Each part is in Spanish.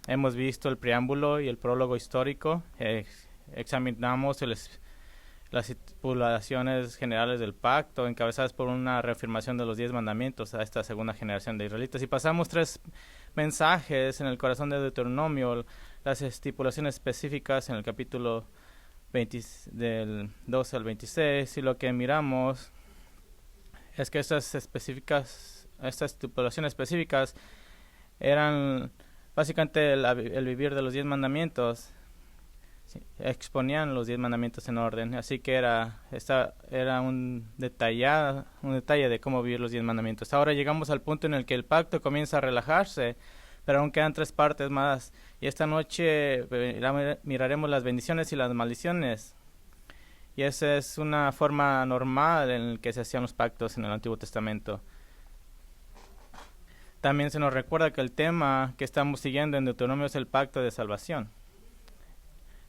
Hemos visto el preámbulo y el prólogo histórico. Examinamos las estipulaciones generales del pacto, encabezadas por una reafirmación de los 10 mandamientos a esta segunda generación de israelitas. Y pasamos 3 mensajes en el corazón de Deuteronomio, las estipulaciones específicas en el capítulo 20, del 12 al 26, y lo que miramos es que estas estipulaciones específicas eran básicamente el vivir de los 10 mandamientos. Sí, exponían los 10 mandamientos en orden, así que era un detalle de cómo vivir los 10 mandamientos. Ahora llegamos al punto en el que el pacto comienza a relajarse, pero aún quedan 3 partes más, y esta noche miraremos las bendiciones y las maldiciones. Y esa es una forma normal en la que se hacían los pactos en el Antiguo Testamento. También se nos recuerda que el tema que estamos siguiendo en Deuteronomio es el pacto de salvación.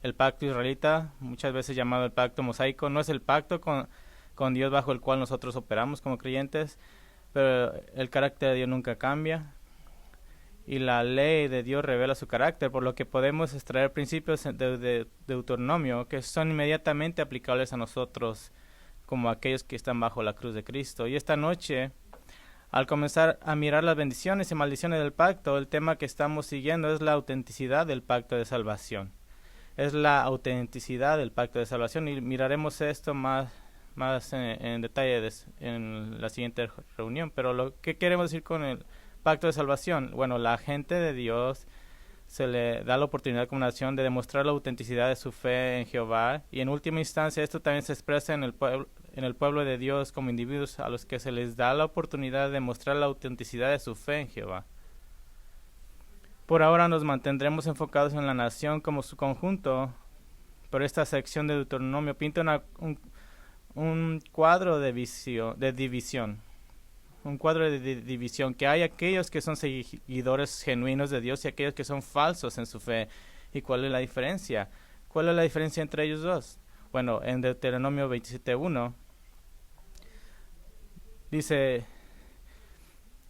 El pacto israelita, muchas veces llamado el pacto mosaico, no es el pacto con Dios bajo el cual nosotros operamos como creyentes, pero el carácter de Dios nunca cambia y la ley de Dios revela su carácter, por lo que podemos extraer principios de Deuteronomio que son inmediatamente aplicables a nosotros como aquellos que están bajo la cruz de Cristo. Y esta noche, al comenzar a mirar las bendiciones y maldiciones del pacto, el tema que estamos siguiendo es la autenticidad del pacto de salvación. Es la autenticidad del pacto de salvación, y miraremos esto más en detalle en la siguiente reunión. Pero lo que queremos decir con el pacto de salvación, bueno, la gente de Dios se le da la oportunidad como nación de demostrar la autenticidad de su fe en Jehová, y en última instancia esto también se expresa en el pueblo de Dios como individuos a los que se les da la oportunidad de demostrar la autenticidad de su fe en Jehová. Por ahora nos mantendremos enfocados en la nación como su conjunto, pero esta sección de Deuteronomio pinta un cuadro de división. Un cuadro de división, que hay aquellos que son seguidores genuinos de Dios y aquellos que son falsos en su fe. ¿Y cuál es la diferencia? ¿Cuál es la diferencia entre ellos dos? Bueno, en Deuteronomio 27:1 dice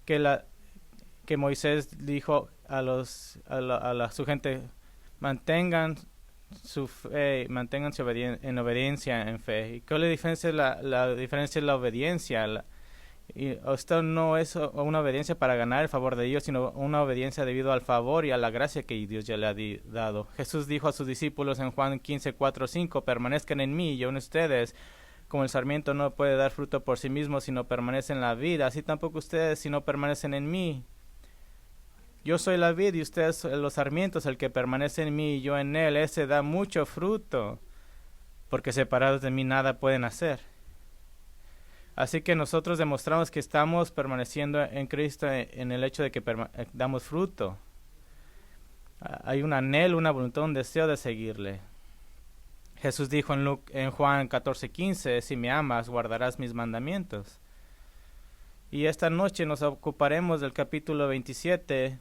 que Moisés dijo a su gente: mantengan su fe, manténganse en obediencia en fe. ¿Y cuál es la diferencia? La diferencia es la obediencia. Y esto no es una obediencia para ganar el favor de Dios, sino una obediencia debido al favor y a la gracia que Dios ya le ha dado. Jesús dijo a sus discípulos en Juan 15:4-5: permanezcan en mí y yo en ustedes. Como el sarmiento no puede dar fruto por sí mismo si no permanece en la vid, así tampoco ustedes si no permanecen en mí. Yo soy la vid y ustedes los sarmientos. El que permanece en mí y yo en él, ese da mucho fruto, porque separados de mí nada pueden hacer. Así que nosotros demostramos que estamos permaneciendo en Cristo en el hecho de que damos fruto. Hay un anhelo, una voluntad, un deseo de seguirle. Jesús dijo en Juan 14:15: si me amas, guardarás mis mandamientos. Y esta noche nos ocuparemos del capítulo 27,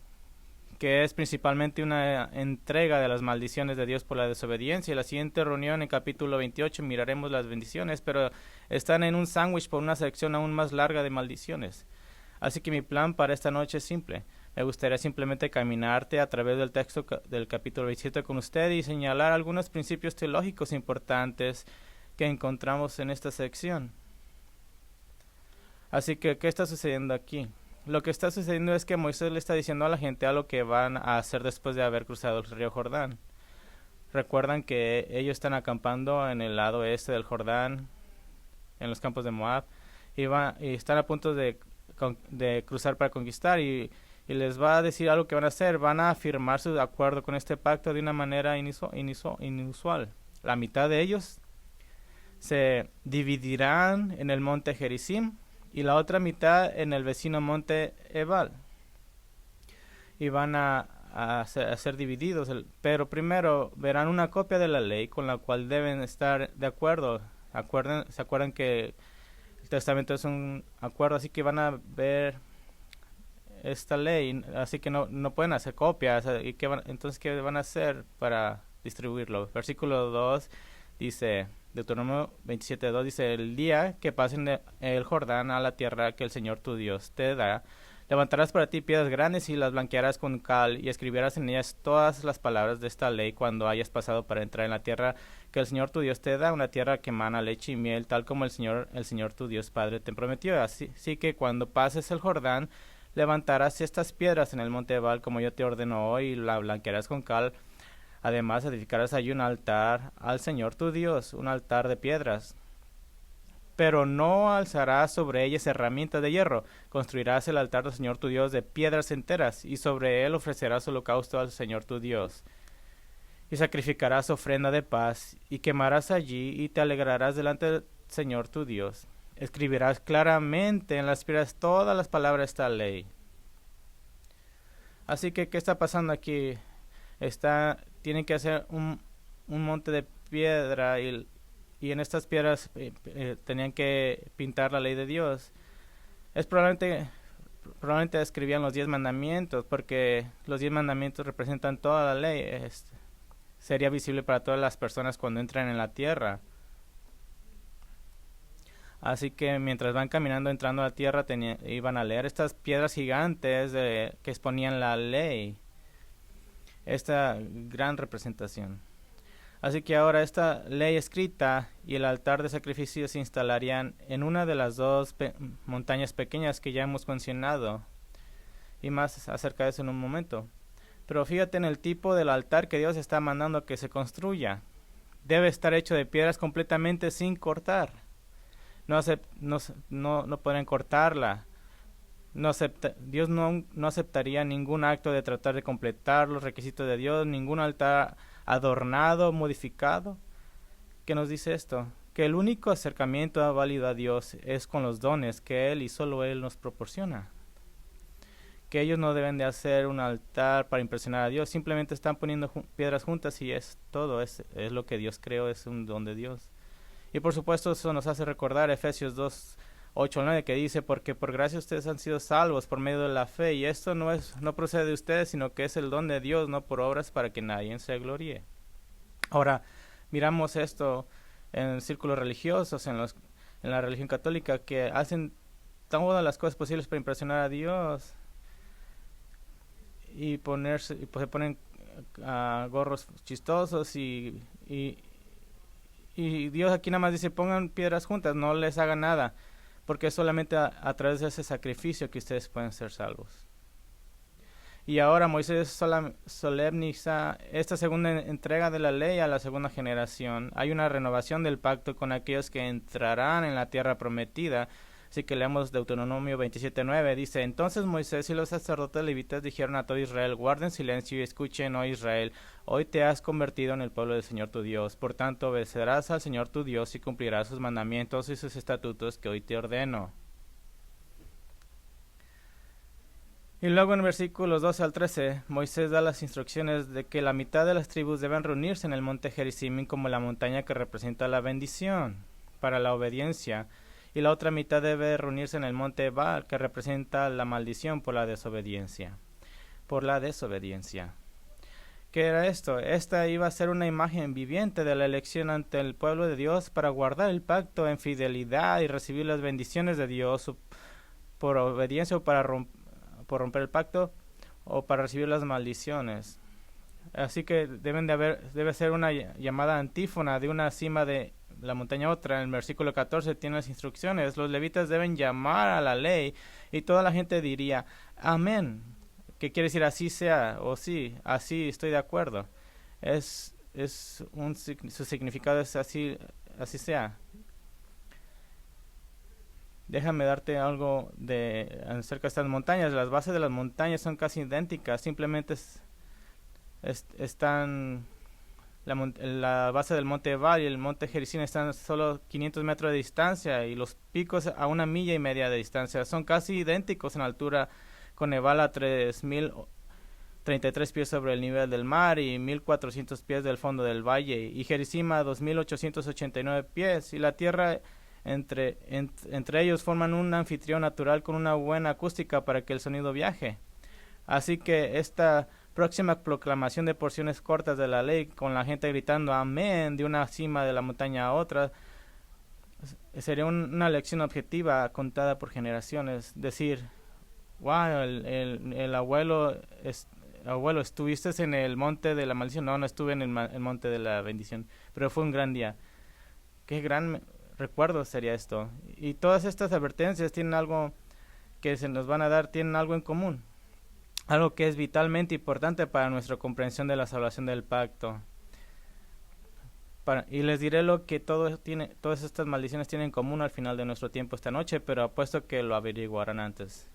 que es principalmente una entrega de las maldiciones de Dios por la desobediencia. Y la siguiente reunión, en capítulo 28, miraremos las bendiciones, pero están en un sándwich por una sección aún más larga de maldiciones. Así que mi plan para esta noche es simple. Me gustaría simplemente caminarte a través del texto del capítulo 27 con usted y señalar algunos principios teológicos importantes que encontramos en esta sección. Así que, ¿qué está sucediendo aquí? Lo que está sucediendo es que Moisés le está diciendo a la gente a lo que van a hacer después de haber cruzado el río Jordán. Recuerdan que ellos están acampando en el lado este del Jordán, en los campos de Moab, y están a punto de cruzar para conquistar, y les va a decir algo que van a hacer. Van a firmar su acuerdo con este pacto de una manera inusual. La mitad de ellos se dividirán en el monte Gerizim y la otra mitad en el vecino monte Ebal. Y van a ser divididos. Pero primero verán una copia de la ley con la cual deben estar de acuerdo. ¿Se acuerdan que el testamento es un acuerdo? Así que van a ver esta ley, así que no pueden hacer copias. ¿Y entonces qué van a hacer para distribuirlo? Versículo 2 dice, Deuteronomio 27:2 dice: el día que pasen el Jordán a la tierra que el Señor tu Dios te da, Levantarás para ti piedras grandes y las blanquearás con cal, y escribirás en ellas todas las palabras de esta ley cuando hayas pasado para entrar en la tierra que el Señor tu Dios te da, una tierra que emana leche y miel, tal como el Señor tu Dios Padre te prometió. Así que cuando pases el Jordán, levantarás estas piedras en el monte Ebal, como yo te ordeno hoy, y la blanquearás con cal. Además, edificarás allí un altar al Señor tu Dios, un altar de piedras. Pero no alzarás sobre ellas herramientas de hierro. Construirás el altar del Señor tu Dios de piedras enteras, y sobre él ofrecerás holocausto al Señor tu Dios. Y sacrificarás ofrenda de paz, y quemarás allí, y te alegrarás delante del Señor tu Dios. Escribirás claramente en las piedras todas las palabras de esta ley. Así que, ¿qué está pasando aquí? Tienen que hacer un monte de piedra y en estas piedras tenían que pintar la ley de Dios. Probablemente escribían los 10 mandamientos, porque los 10 mandamientos representan toda la ley. Sería visible para todas las personas cuando entran en la tierra. Así que mientras van caminando entrando a la tierra iban a leer estas piedras gigantes que exponían la ley. Esta gran representación. Así que ahora esta ley escrita y el altar de sacrificio se instalarían en una de las dos montañas pequeñas que ya hemos mencionado. Y más acerca de eso en un momento. Pero fíjate en el tipo del altar que Dios está mandando que se construya. Debe estar hecho de piedras completamente sin cortar. No pueden cortarla. Dios no aceptaría ningún acto de tratar de completar los requisitos de Dios, ningún altar adornado, modificado. ¿Qué nos dice esto? Que el único acercamiento válido a Dios es con los dones que Él y solo Él nos proporciona. Que ellos no deben de hacer un altar para impresionar a Dios, simplemente están poniendo piedras juntas y es todo, es lo que Dios creó, es un don de Dios. Y por supuesto eso nos hace recordar Efesios 2:8-9 que dice, porque por gracia ustedes han sido salvos por medio de la fe, y esto no procede de ustedes, sino que es el don de Dios, no por obras para que nadie se gloríe. Ahora, miramos esto en círculos religiosos, en la religión católica, que hacen todas las cosas posibles para impresionar a Dios y se ponen gorros chistosos y Dios aquí nada más dice, pongan piedras juntas, no les hagan nada, porque es solamente a través de ese sacrificio que ustedes pueden ser salvos. Y ahora Moisés solemniza esta segunda entrega de la ley a la segunda generación. Hay una renovación del pacto con aquellos que entrarán en la tierra prometida. Así que leemos Deuteronomio 27:9. Dice, entonces Moisés y los sacerdotes levitas dijeron a todo Israel, guarden silencio y escuchen, oh Israel, hoy te has convertido en el pueblo del Señor tu Dios. Por tanto, obedecerás al Señor tu Dios y cumplirás sus mandamientos y sus estatutos que hoy te ordeno. Y luego en versículos 12 al 13, Moisés da las instrucciones de que la mitad de las tribus deben reunirse en el monte Gerizim como la montaña que representa la bendición para la obediencia, y la otra mitad debe reunirse en el monte Ebal, que representa la maldición por la desobediencia. ¿Qué era esto? Esta iba a ser una imagen viviente de la elección ante el pueblo de Dios para guardar el pacto en fidelidad y recibir las bendiciones de Dios por obediencia o por romper el pacto o para recibir las maldiciones. Así que debe ser una llamada antífona de una cima de la montaña a otra. En el versículo 14 tiene las instrucciones. Los levitas deben llamar a la ley y toda la gente diría amén, que quiere decir así sea o sí, así estoy de acuerdo. Su significado es así sea. Déjame darte algo acerca de estas montañas. Las bases de las montañas son casi idénticas, simplemente están la base del monte Ebal y el monte Gerizim están solo 500 metros de distancia y los picos a 1,5 millas de distancia. Son casi idénticos en altura, con Ebal a 3,033 pies sobre el nivel del mar y 1,400 pies del fondo del valle, y Gerizim a 2,889 pies, y la tierra entre ellos forman un anfitrión natural con una buena acústica para que el sonido viaje. Así que esta próxima proclamación de porciones cortas de la ley, con la gente gritando amén de una cima de la montaña a otra, sería una lección objetiva contada por generaciones. Decir wow, el abuelo, abuelo, ¿estuviste en el monte de la maldición? No, no estuve en el monte de la bendición, pero fue un gran día. Qué gran recuerdo sería esto. Y todas estas advertencias tienen algo que se nos van a dar, tienen algo en común. Algo que es vitalmente importante para nuestra comprensión de la salvación del pacto. Y les diré lo que todas estas maldiciones tienen en común al final de nuestro tiempo esta noche, pero apuesto que lo averiguarán antes.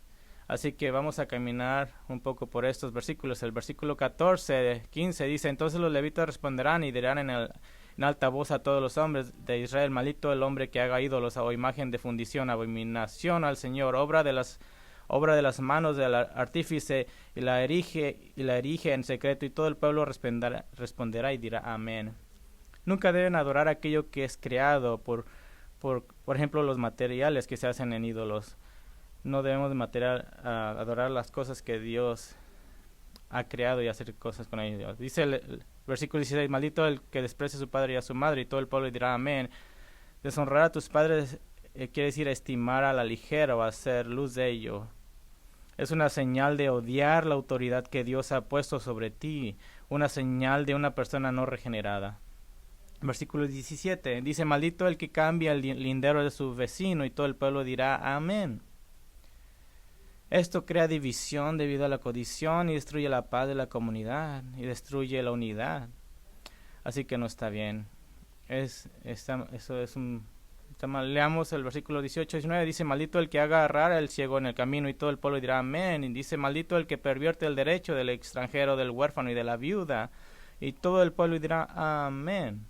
Así que vamos a caminar un poco por estos versículos. El versículo 14, 15 dice: entonces los levitas responderán y dirán en alta voz a todos los hombres de Israel: maldito el hombre que haga ídolos o imagen de fundición, abominación al Señor, obra de las manos del artífice, y la erige en secreto. Y todo el pueblo responderá y dirá amén. Nunca deben adorar aquello que es creado, por ejemplo, los materiales que se hacen en ídolos. No debemos adorar las cosas que Dios ha creado y hacer cosas con ellos. Dice el versículo 16: maldito el que desprecie a su padre y a su madre. Y todo el pueblo dirá amén. Deshonrar a tus padres quiere decir estimar a la ligera o hacer luz de ello. Es una señal de odiar la autoridad que Dios ha puesto sobre ti, una señal de una persona no regenerada. Versículo 17 dice: maldito el que cambia el lindero de su vecino. Y todo el pueblo dirá amén. Esto crea división debido a la codición y destruye la paz de la comunidad y destruye la unidad. Así que no está bien. Eso es está mal. Leamos el versículo 18 y 19. Dice: maldito el que haga errar al ciego en el camino. Y todo el pueblo dirá amén. Y dice: maldito el que pervierte el derecho del extranjero, del huérfano y de la viuda. Y todo el pueblo dirá amén.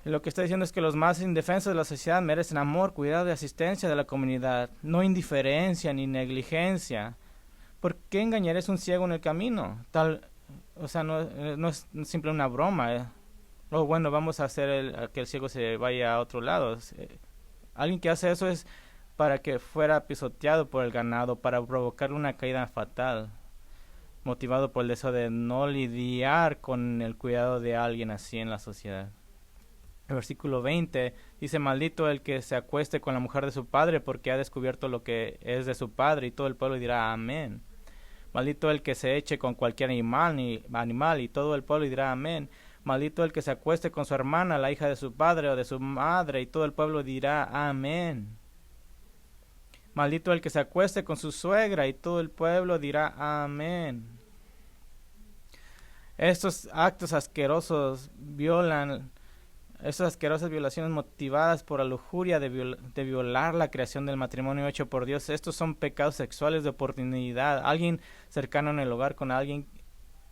Lo que está diciendo es que los más indefensos de la sociedad merecen amor, cuidado y asistencia de la comunidad, no indiferencia ni negligencia. ¿Por qué engañarías a un ciego en el camino? No es simple una broma. Oh, bueno, vamos a hacer que el ciego se vaya a otro lado. Alguien que hace eso es para que fuera pisoteado por el ganado, para provocar una caída fatal, motivado por el deseo de no lidiar con el cuidado de alguien así en la sociedad. El versículo 20 dice: maldito el que se acueste con la mujer de su padre, porque ha descubierto lo que es de su padre. Y todo el pueblo dirá amén. Maldito el que se eche con cualquier animal, y todo el pueblo dirá amén. Maldito el que se acueste con su hermana, la hija de su padre o de su madre, y todo el pueblo dirá amén. Maldito el que se acueste con su suegra, y todo el pueblo dirá amén. Estos actos asquerosos Estas asquerosas violaciones motivadas por la lujuria de violar la creación del matrimonio hecho por Dios, estos son pecados sexuales de oportunidad. Alguien cercano en el hogar con alguien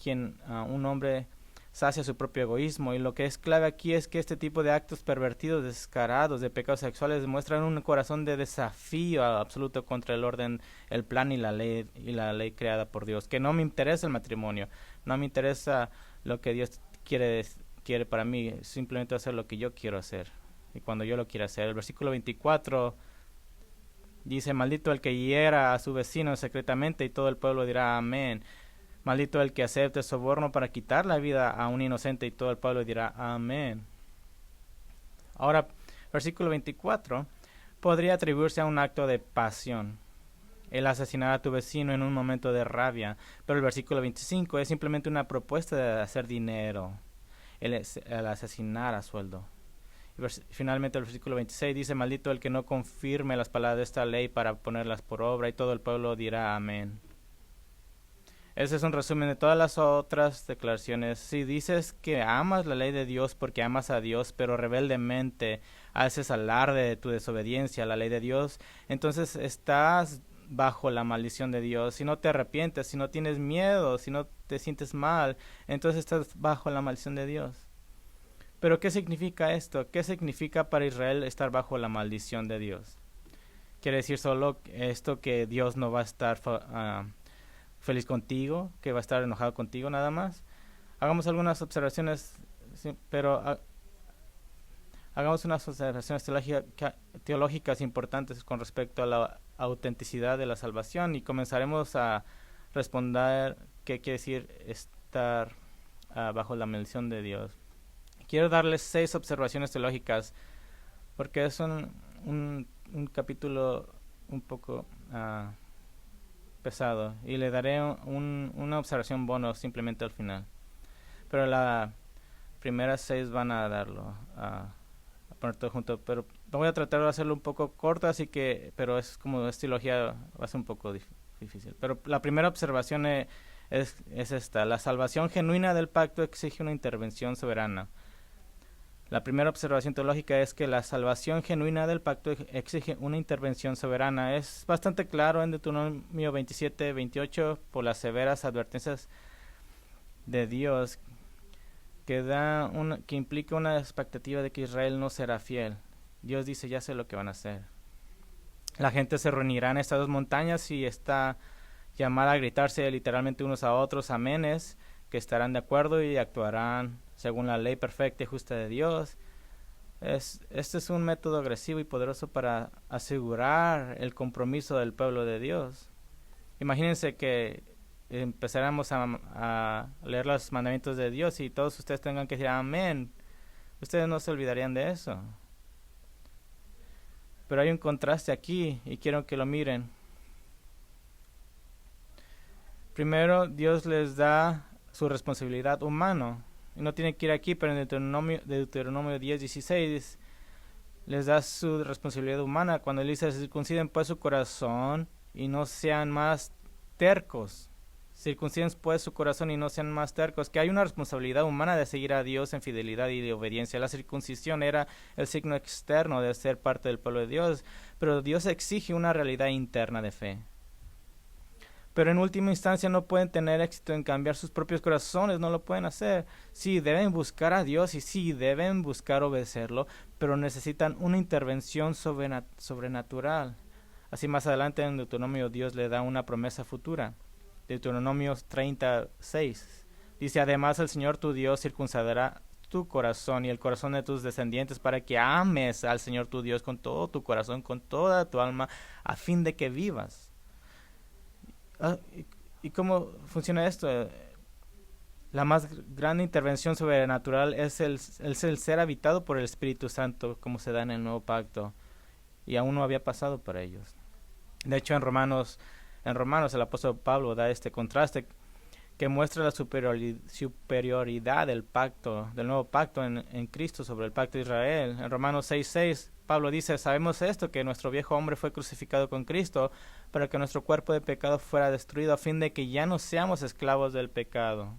un hombre sacia su propio egoísmo. Y lo que es clave aquí es que este tipo de actos pervertidos, descarados, de pecados sexuales demuestran un corazón de desafío absoluto contra el orden, el plan y la ley creada por Dios. Que no me interesa el matrimonio, no me interesa lo que Dios quiere para mí, simplemente hacer lo que yo quiero hacer y cuando yo lo quiera hacer. El versículo 24 dice: maldito el que hiera a su vecino secretamente, y todo el pueblo dirá amén. Maldito el que acepte soborno para quitar la vida a un inocente, y todo el pueblo dirá amén. Ahora, versículo 24 podría atribuirse a un acto de pasión, el asesinar a tu vecino en un momento de rabia, pero el versículo 25 es simplemente una propuesta de hacer dinero, el asesinar a sueldo. Y finalmente el versículo 26 dice: maldito el que no confirme las palabras de esta ley para ponerlas por obra, y todo el pueblo dirá amén. Ese es un resumen de todas las otras declaraciones. Si dices que amas la ley de Dios porque amas a Dios, pero rebeldemente haces alarde de tu desobediencia a la ley de Dios, entonces estás bajo la maldición de Dios. Si no te arrepientes, si no tienes miedo, si no te sientes mal, entonces estás bajo la maldición de Dios. Pero ¿qué significa esto? ¿Qué significa para Israel estar bajo la maldición de Dios? Quiere decir solo esto, que Dios no va a estar feliz contigo, que va a estar enojado contigo nada más. Hagamos algunas observaciones, hagamos unas observaciones teológicas importantes con respecto a la autenticidad de la salvación, y comenzaremos a responder qué quiere decir estar bajo la maldición de Dios. Quiero darles 6 observaciones teológicas porque es un capítulo un poco pesado y le daré una observación bono simplemente al final. Pero las primeras 6 van a darlo, a poner todo junto. Pero voy a tratar de hacerlo un poco corto, pero es como estilogía, va a ser un poco difícil. Pero la primera observación es esta: la salvación genuina del pacto exige una intervención soberana. La primera observación teológica es que la salvación genuina del pacto exige una intervención soberana. Es bastante claro en Deuteronomio 27-28 por las severas advertencias de Dios que implica una expectativa de que Israel no será fiel. Dios dice: ya sé lo que van a hacer. La gente se reunirá en estas 2 montañas y está llamada a gritarse literalmente unos a otros amenes, que estarán de acuerdo y actuarán según la ley perfecta y justa de Dios. Este es un método agresivo y poderoso para asegurar el compromiso del pueblo de Dios. Imagínense que empezáramos a leer los mandamientos de Dios y todos ustedes tengan que decir amén. Ustedes no se olvidarían de eso. Pero hay un contraste aquí y quiero que lo miren. Primero, Dios les da su responsabilidad humana. Y no tiene que ir aquí, pero en Deuteronomio 10:16 les da su responsabilidad humana cuando él dice: circunciden pues su corazón y no sean más tercos. Circunciden pues su corazón y no sean más tercos. Que hay una responsabilidad humana de seguir a Dios en fidelidad y de obediencia. La circuncisión era el signo externo de ser parte del pueblo de Dios, pero Dios exige una realidad interna de fe. Pero en última instancia no pueden tener éxito en cambiar sus propios corazones, no lo pueden hacer. Sí, deben buscar a Dios y sí, deben buscar obedecerlo, pero necesitan una intervención sobrenatural. Así más adelante en Deuteronomio Dios le da una promesa futura. Deuteronomio 36 dice: además el Señor tu Dios circuncidará tu corazón y el corazón de tus descendientes para que ames al Señor tu Dios con todo tu corazón, con toda tu alma, a fin de que vivas. ¿Y cómo funciona esto? La más grande intervención sobrenatural es el ser habitado por el Espíritu Santo, como se da en el Nuevo Pacto, y aún no había pasado para ellos. De hecho, en Romanos el apóstol Pablo da este contraste que muestra la superioridad del nuevo pacto en Cristo sobre el pacto de Israel. En Romanos 6:6 Pablo dice: sabemos esto, que nuestro viejo hombre fue crucificado con Cristo para que nuestro cuerpo de pecado fuera destruido, a fin de que ya no seamos esclavos del pecado.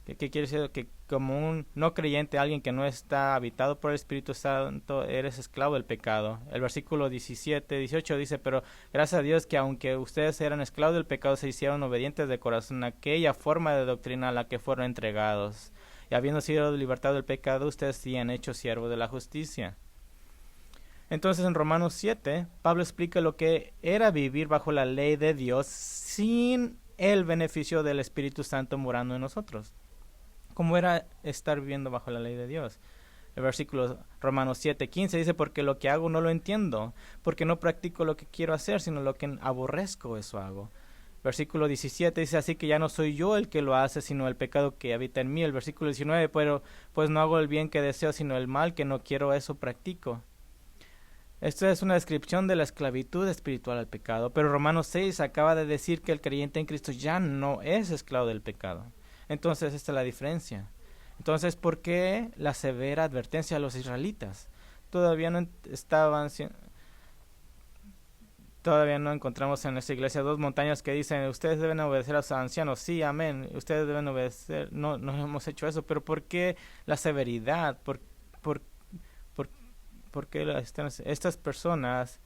¿Qué quiere decir? Que como un no creyente, alguien que no está habitado por el Espíritu Santo, eres esclavo del pecado. El versículo 17-18 dice: pero gracias a Dios que aunque ustedes eran esclavos del pecado, se hicieron obedientes de corazón a aquella forma de doctrina a la que fueron entregados. Y habiendo sido libertados del pecado, ustedes sí han hecho siervos de la justicia. Entonces en Romanos 7, Pablo explica lo que era vivir bajo la ley de Dios sin el beneficio del Espíritu Santo morando en nosotros. ¿Cómo era estar viviendo bajo la ley de Dios? El versículo Romanos 7:15 dice: porque lo que hago no lo entiendo, porque no practico lo que quiero hacer, sino lo que aborrezco, eso hago. Versículo 17 dice: así que ya no soy yo el que lo hace, sino el pecado que habita en mí. El versículo 19: pero pues no hago el bien que deseo, sino el mal que no quiero, eso practico. Esto es una descripción de la esclavitud espiritual al pecado, pero Romanos 6 acaba de decir que el creyente en Cristo ya no es esclavo del pecado. Entonces esta es la diferencia. Entonces, ¿por qué la severa advertencia a los israelitas? Todavía no encontramos en nuestra iglesia 2 montañas que dicen: ustedes deben obedecer a sus ancianos. Sí, amén, ustedes deben obedecer. No hemos hecho eso, pero ¿por qué la severidad? ¿Por qué estas personas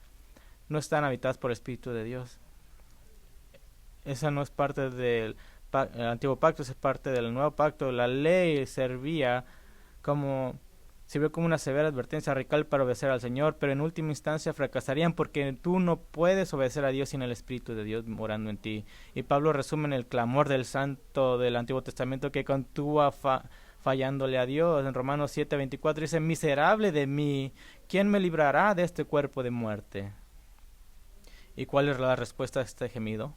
no están habitadas por el Espíritu de Dios? Esa no es parte del el antiguo pacto, es parte del nuevo pacto. La ley sirvió como una severa advertencia radical para obedecer al Señor, pero en última instancia fracasarían porque tú no puedes obedecer a Dios sin el Espíritu de Dios morando en ti. Y Pablo resume en el clamor del santo del Antiguo Testamento que continúa fallándole a Dios. En Romanos 7:24 dice: miserable de mí, ¿quién me librará de este cuerpo de muerte? ¿Y cuál es la respuesta a este gemido?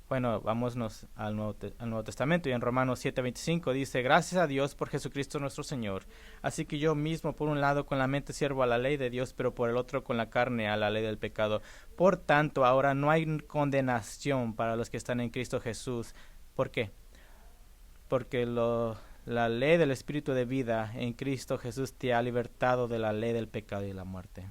Bueno, vámonos al Nuevo Testamento, y en Romanos 7:25 dice: gracias a Dios por Jesucristo nuestro Señor. Así que yo mismo, por un lado, con la mente sirvo a la ley de Dios, pero por el otro, con la carne, a la ley del pecado. Por tanto, ahora no hay condenación para los que están en Cristo Jesús. ¿Por qué? Porque la ley del Espíritu de vida en Cristo Jesús te ha libertado de la ley del pecado y la muerte.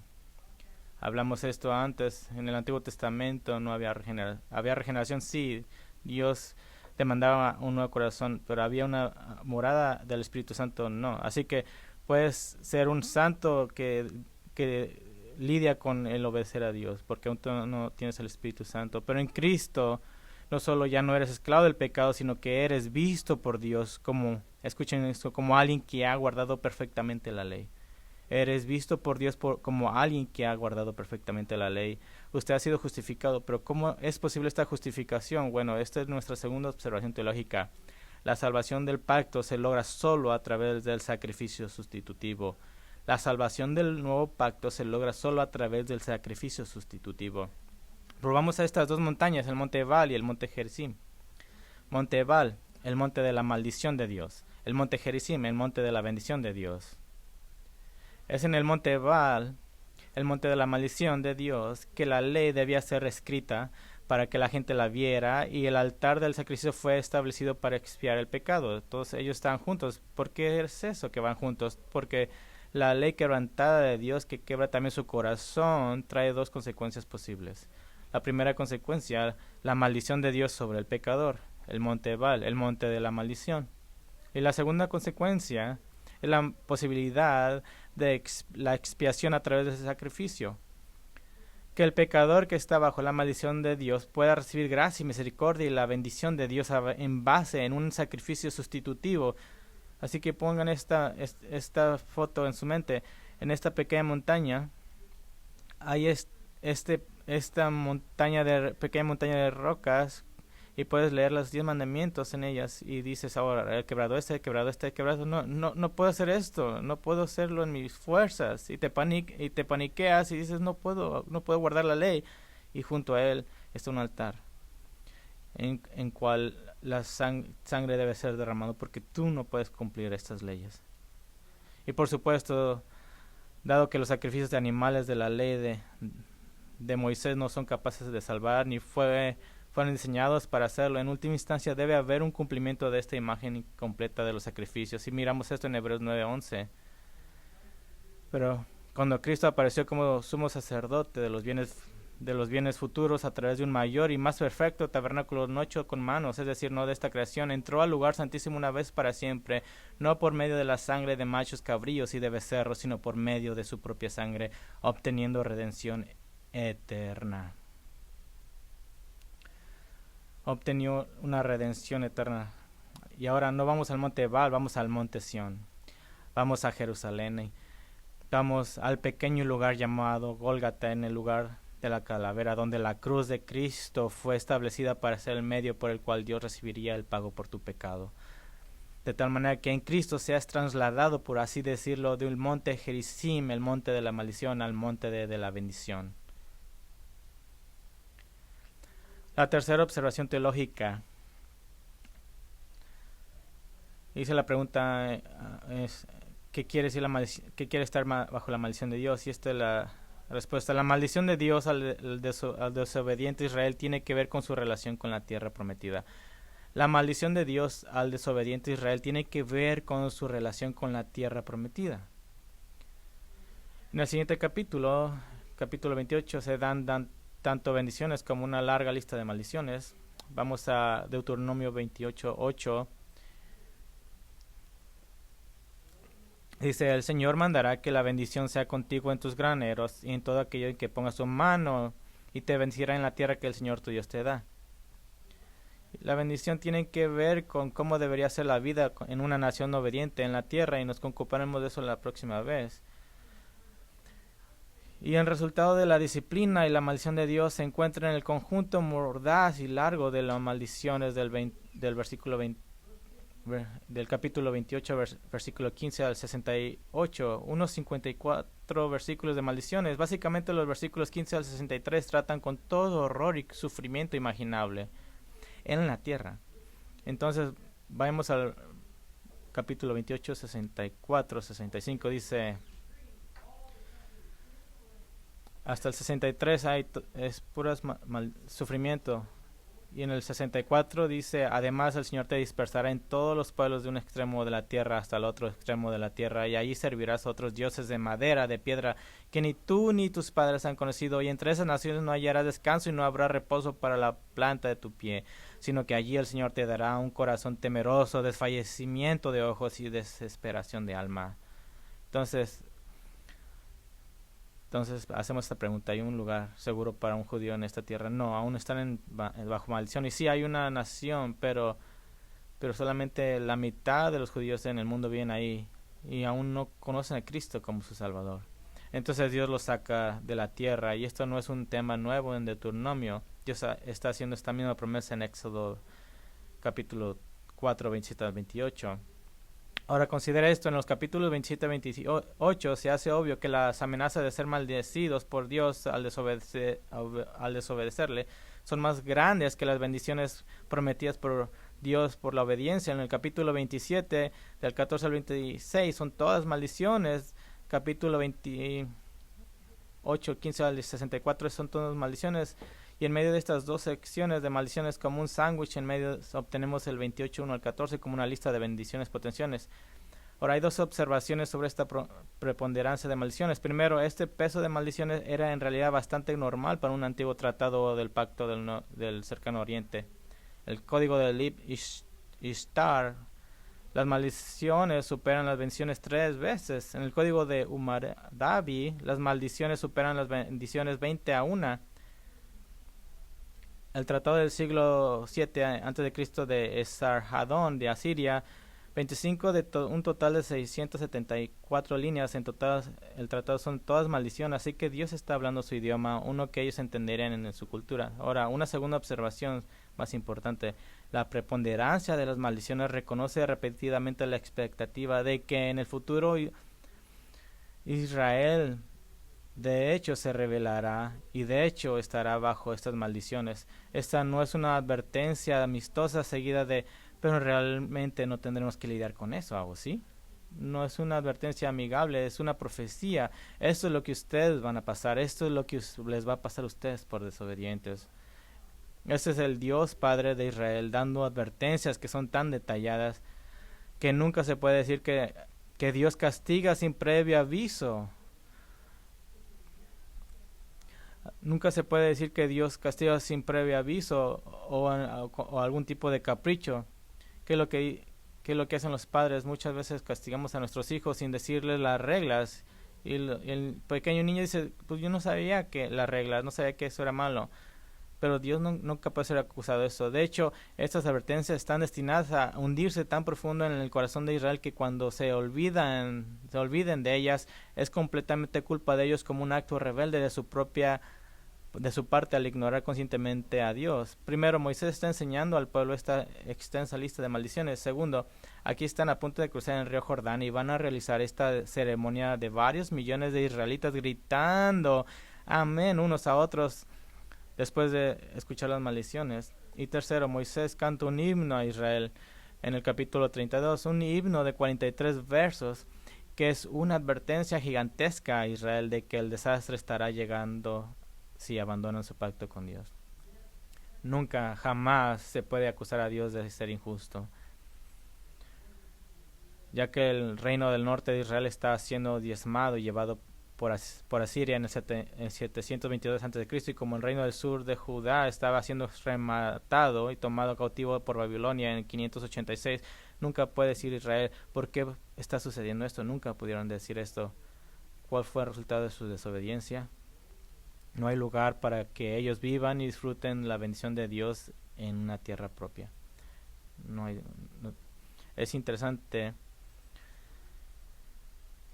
Hablamos esto antes. En el Antiguo Testamento no había regeneración. Había regeneración, sí. Dios te mandaba un nuevo corazón, pero había una morada del Espíritu Santo, no. Así que puedes ser un santo que lidia con el obedecer a Dios, porque aún tú no tienes el Espíritu Santo. Pero en Cristo no solo ya no eres esclavo del pecado, sino que eres visto por Dios como, escuchen esto, como alguien que ha guardado perfectamente la ley. Eres visto por Dios como alguien que ha guardado perfectamente la ley. Usted ha sido justificado, pero ¿cómo es posible esta justificación? Bueno, esta es nuestra segunda observación teológica. La salvación del pacto se logra solo a través del sacrificio sustitutivo. La salvación del nuevo pacto se logra solo a través del sacrificio sustitutivo. Probamos a estas dos montañas, el monte Ebal y el monte Gerizim. Monte Ebal, el monte de la maldición de Dios. El monte Gerizim, el monte de la bendición de Dios. Es en el monte Ebal, el monte de la maldición de Dios, que la ley debía ser escrita para que la gente la viera, y el altar del sacrificio fue establecido para expiar el pecado. Todos ellos estaban juntos. ¿Por qué es eso que van juntos? Porque la ley quebrantada de Dios, que quebra también su corazón, trae dos consecuencias posibles. La primera consecuencia, la maldición de Dios sobre el pecador, el monte Ebal, el monte de la maldición. Y la segunda consecuencia es la posibilidad de la expiación a través de ese sacrificio. Que el pecador que está bajo la maldición de Dios pueda recibir gracia y misericordia y la bendición de Dios en base en un sacrificio sustitutivo. Así que pongan esta foto en su mente. En esta pequeña montaña hay esta pequeña montaña de rocas, y puedes leer los 10 mandamientos en ellas, y dices: ahora, he quebrado este, he quebrado este, he quebrado. No puedo hacer esto, no puedo hacerlo en mis fuerzas, y te paniqueas y dices: no puedo guardar la ley. Y junto a él está un altar en cual la sangre debe ser derramado, porque tú no puedes cumplir estas leyes. Y por supuesto, dado que los sacrificios de animales de la ley de Moisés no son capaces de salvar, ni fueron diseñados para hacerlo, en última instancia debe haber un cumplimiento de esta imagen completa de los sacrificios. Y miramos esto en Hebreos 9:11. Pero cuando Cristo apareció como sumo sacerdote de los bienes futuros a través de un mayor y más perfecto tabernáculo no hecho con manos, es decir, no de esta creación, entró al lugar santísimo una vez para siempre, no por medio de la sangre de machos cabríos y de becerros, sino por medio de su propia sangre, obteniendo redención eterna. Obtenió una redención eterna. Y ahora no vamos al monte Ebal, vamos al monte Sión. Vamos a Jerusalén. Vamos al pequeño lugar llamado Gólgata, en el lugar de la calavera, donde la cruz de Cristo fue establecida para ser el medio por el cual Dios recibiría el pago por tu pecado. De tal manera que en Cristo seas trasladado, por así decirlo, de un monte Gerizim, el monte de la maldición, al monte de la bendición. La tercera observación teológica. Dice la pregunta es: ¿qué quiere decir qué quiere estar bajo la maldición de Dios? Y esta es la respuesta. La maldición de Dios al desobediente Israel tiene que ver con su relación con la tierra prometida. La maldición de Dios al desobediente Israel tiene que ver con su relación con la tierra prometida. En el siguiente capítulo 28, se dan tanto bendiciones como una larga lista de maldiciones. Vamos a Deuteronomio 28:8. Dice: el Señor mandará que la bendición sea contigo en tus graneros y en todo aquello en que pongas tu mano, y te bendecirá en la tierra que el Señor tu Dios te da. La bendición tiene que ver con cómo debería ser la vida en una nación obediente en la tierra, y nos ocuparemos de eso la próxima vez. Y el resultado de la disciplina y la maldición de Dios se encuentra en el conjunto mordaz y largo de las maldiciones del versículo 20, del capítulo 28, versículo 15 al 68, unos 54 versículos de maldiciones. Básicamente los versículos 15 al 63 tratan con todo horror y sufrimiento imaginable. en la tierra. Entonces, vamos al capítulo 28, 64, 65, dice, hasta el 63 es puras sufrimiento. Y en el 64 dice, además el Señor te dispersará en todos los pueblos de un extremo de la tierra hasta el otro extremo de la tierra, y allí servirás a otros dioses de madera, de piedra, que ni tú ni tus padres han conocido, y entre esas naciones no hallarás descanso y no habrá reposo para la planta de tu pie, sino que allí el Señor te dará un corazón temeroso, desfallecimiento de ojos y desesperación de alma. Entonces hacemos esta pregunta, ¿hay un lugar seguro para un judío en esta tierra? No, aún están bajo maldición. Y sí hay una nación, pero solamente la mitad de los judíos en el mundo viven ahí y aún no conocen a Cristo como su Salvador. Entonces Dios los saca de la tierra, y esto no es un tema nuevo en Deuteronomio. Dios está haciendo esta misma promesa en Éxodo capítulo 4, 27 al 28. Ahora considera esto, en los capítulos 27 y 28 se hace obvio que las amenazas de ser maldecidos por Dios al desobedecerle son más grandes que las bendiciones prometidas por Dios por la obediencia. En el capítulo 27, del 14 al 26, son todas maldiciones. Capítulo 28, 15 al 64 son todas maldiciones. Y en medio de estas dos secciones de maldiciones, como un sándwich, en medio obtenemos el 28, 1 al 14 como una lista de bendiciones potenciales. Ahora hay dos observaciones sobre esta preponderancia de maldiciones. Primero, este peso de maldiciones era en realidad bastante normal para un antiguo tratado del pacto del cercano oriente. El código de Lib Ishtar, las maldiciones superan las bendiciones 3 veces. En el código de Umardabi, las maldiciones superan las bendiciones 20 a 1. El tratado del siglo 7 a.C. de Esarhadón de Asiria, 25 de un total de 674 líneas. En total, el tratado son todas maldiciones, así que Dios está hablando su idioma, uno que ellos entenderían en su cultura. Ahora, una segunda observación más importante. La preponderancia de las maldiciones reconoce repetidamente la expectativa de que en el futuro Israel de hecho se rebelará y de hecho estará bajo estas maldiciones. Esta no es una advertencia amistosa seguida de pero realmente no tendremos que lidiar con eso, ¿o sí? No es una advertencia amigable, es una profecía. Esto es lo que ustedes van a pasar, esto es lo que les va a pasar a ustedes por desobedientes. Este es el Dios Padre de Israel dando advertencias que son tan detalladas que nunca se puede decir que Dios castiga sin previo aviso. Nunca se puede decir que Dios castiga sin previo aviso o algún tipo de capricho. ¿Qué es lo que hacen los padres? Muchas veces castigamos a nuestros hijos sin decirles las reglas. Y el pequeño niño dice, pues yo no sabía que las reglas, no sabía que eso era malo. Pero Dios nunca puede ser acusado de eso. De hecho, estas advertencias están destinadas a hundirse tan profundo en el corazón de Israel que cuando se olviden de ellas, es completamente culpa de ellos como un acto rebelde de su parte al ignorar conscientemente a Dios. Primero, Moisés está enseñando al pueblo esta extensa lista de maldiciones. Segundo, aquí están a punto de cruzar el río Jordán y van a realizar esta ceremonia de varios millones de israelitas gritando amén unos a otros después de escuchar las maldiciones. Y tercero, Moisés canta un himno a Israel en el capítulo 32, un himno de 43 versos que es una advertencia gigantesca a Israel de que el desastre estará llegando si abandonan su pacto con Dios. Nunca, jamás se puede acusar a Dios de ser injusto, ya que el reino del norte de Israel está siendo diezmado y llevado por Asiria en el 722 a.C. y como el reino del sur de Judá estaba siendo rematado y tomado cautivo por Babilonia en 586, nunca puede decir Israel, ¿por qué está sucediendo esto? Nunca pudieron decir esto. ¿Cuál fue el resultado de su desobediencia? No hay lugar para que ellos vivan y disfruten la bendición de Dios en una tierra propia. Es interesante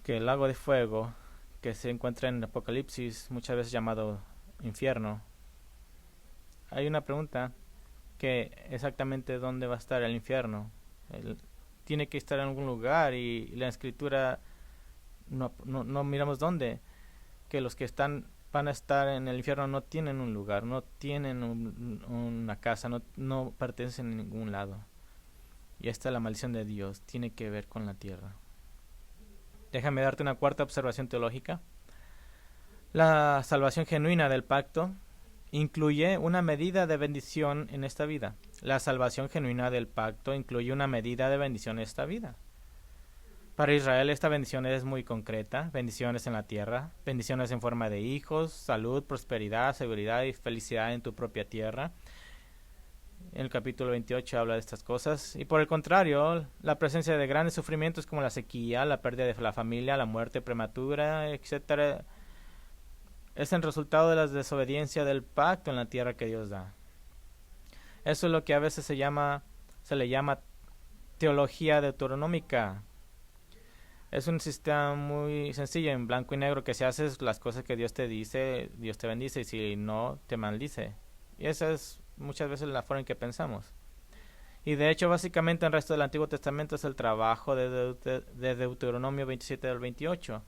que el lago de fuego que se encuentra en el Apocalipsis, muchas veces llamado infierno, hay una pregunta que exactamente dónde va a estar el infierno. Tiene que estar en algún lugar y la escritura no miramos dónde, que los que están van a estar en el infierno, no tienen un lugar, no tienen una casa, no pertenecen a ningún lado. Y esta es la maldición de Dios, tiene que ver con la tierra. Déjame darte una cuarta observación teológica. La salvación genuina del pacto incluye una medida de bendición en esta vida. La salvación genuina del pacto incluye una medida de bendición en esta vida. Para Israel esta bendición es muy concreta, bendiciones en la tierra, bendiciones en forma de hijos, salud, prosperidad, seguridad y felicidad en tu propia tierra. En el capítulo 28 habla de estas cosas. Y por el contrario, la presencia de grandes sufrimientos como la sequía, la pérdida de la familia, la muerte prematura, etc., es el resultado de la desobediencia del pacto en la tierra que Dios da. Eso es lo que a veces se le llama teología deuteronómica. Es un sistema muy sencillo, en blanco y negro, que si haces las cosas que Dios te dice, Dios te bendice, y si no, te maldice. Y esa es muchas veces la forma en que pensamos. Y de hecho, básicamente el resto del Antiguo Testamento es el trabajo de Deuteronomio 27 al 28.